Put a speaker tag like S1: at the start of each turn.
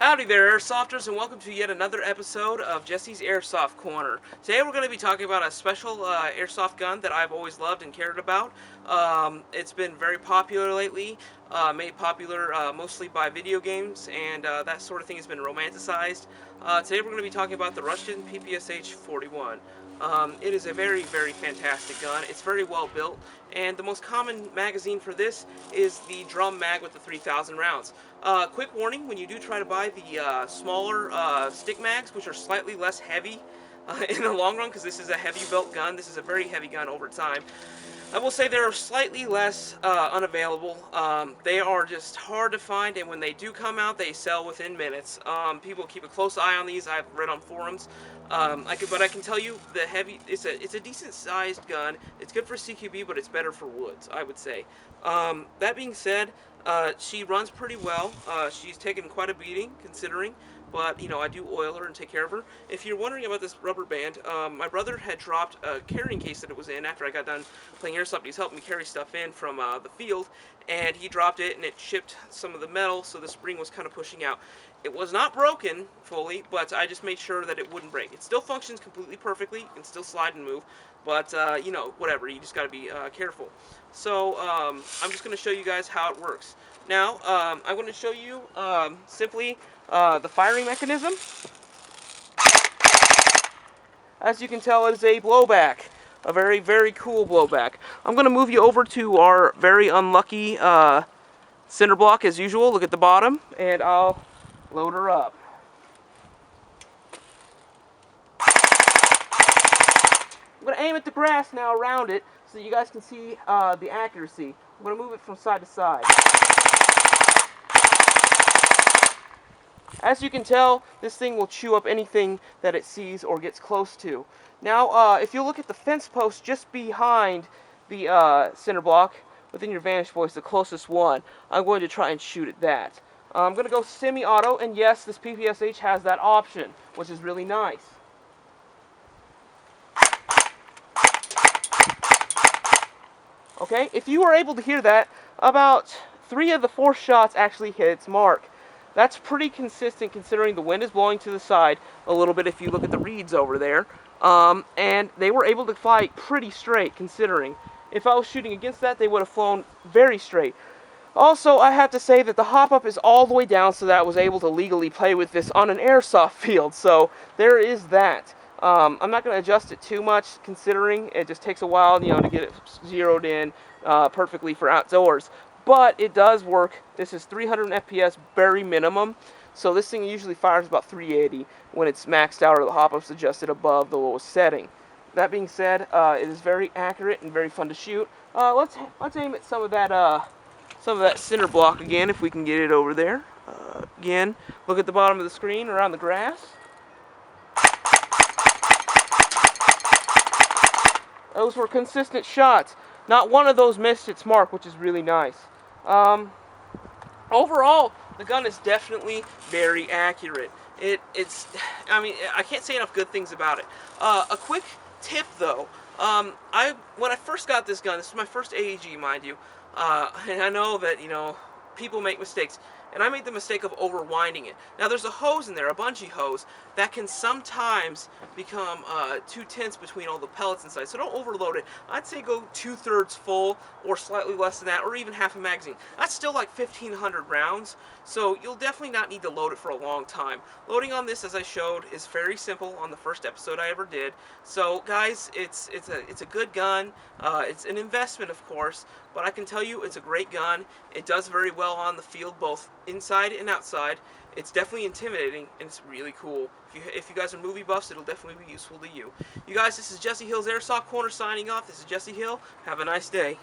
S1: Howdy there, Airsofters, and welcome to yet another episode of Jesse's Airsoft Corner. Today we're going to be talking about a special airsoft gun that I've always loved and cared about. It's been very popular lately, made popular mostly by video games, and that sort of thing has been romanticized. Today we're going to be talking about the Russian ppsh-41. It is a very, very fantastic gun. It's very well built, and the most common magazine for this is the drum mag with the 3,000 rounds. Quick warning, when you do try to buy the smaller stick mags, which are slightly less heavy in the long run, because this is a heavy built gun, this is a very heavy gun over time, I will say they're slightly less unavailable. They are just hard to find, and when they do come out, they sell within minutes. People keep a close eye on these. I've read on forums. But I can tell you, it's a decent sized gun. It's good for CQB, but it's better for woods, I would say. That being said, she runs pretty well. She's taken quite a beating, considering. But, you know, I do oil her and take care of her. If you're wondering about this rubber band, my brother had dropped a carrying case that it was in after I got done playing airsoft. He's helping me carry stuff in from the field, and he dropped it, and it chipped some of the metal, so the spring was kind of pushing out. It was not broken fully, but I just made sure that it wouldn't break. It still functions completely perfectly. You can still slide and move, but, you know, whatever. You just got to be careful. So I'm just going to show you guys how it works. Now, I'm going to show you simply the firing mechanism. As you can tell, it is a blowback. A very, very cool blowback. I'm going to move you over to our very unlucky cinder block as usual. Look at the bottom, and I'll load her up. I'm going to aim at the grass now around it so you guys can see the accuracy. I'm going to move it from side to side. As you can tell, this thing will chew up anything that it sees or gets close to. Now, if you look at the fence post just behind the cinder block, within your vantage point, the closest one, I'm going to try and shoot at that. I'm going to go semi-auto, and yes, this PPSH has that option, which is really nice. Okay, if you were able to hear that, about 3 of the 4 shots actually hit its mark. That's pretty consistent considering the wind is blowing to the side a little bit if you look at the reeds over there. And they were able to fly pretty straight considering. If I was shooting against that, they would have flown very straight. Also, I have to say that the hop-up is all the way down so that I was able to legally play with this on an airsoft field. So there is that. I'm not going to adjust it too much considering it just takes a while, you know, to get it zeroed in perfectly for outdoors. But it does work. This is 300 FPS very minimum, so this thing usually fires about 380 when it's maxed out or the hop-up's adjusted above the lowest setting. That being said, it is very accurate and very fun to shoot. Let's aim at some of that cinder block again if we can get it over there. Again, look at the bottom of the screen around the grass. Those were consistent shots. Not one of those missed its mark, which is really nice. Overall, the gun is definitely very accurate. I mean, I can't say enough good things about it. A quick tip, though. When I first got this gun, this is my first AEG, mind you, and I know that, you know, people make mistakes. And I made the mistake of overwinding it. Now there's a hose in there, a bungee hose, that can sometimes become too tense between all the pellets inside. So don't overload it. I'd say go 2/3 full or slightly less than that, or even half a magazine. That's still like 1,500 rounds, so you'll definitely not need to load it for a long time. Loading on this, as I showed, is very simple on the first episode I ever did. So guys, it's a good gun. It's an investment, of course, but I can tell you it's a great gun. It does very well on the field, both inside and outside. It's definitely intimidating, and it's really cool. If you guys are movie buffs, it'll definitely be useful to you. You guys, this is Jesse Hill's Airsoft Corner signing off. This is Jesse Hill. Have a nice day.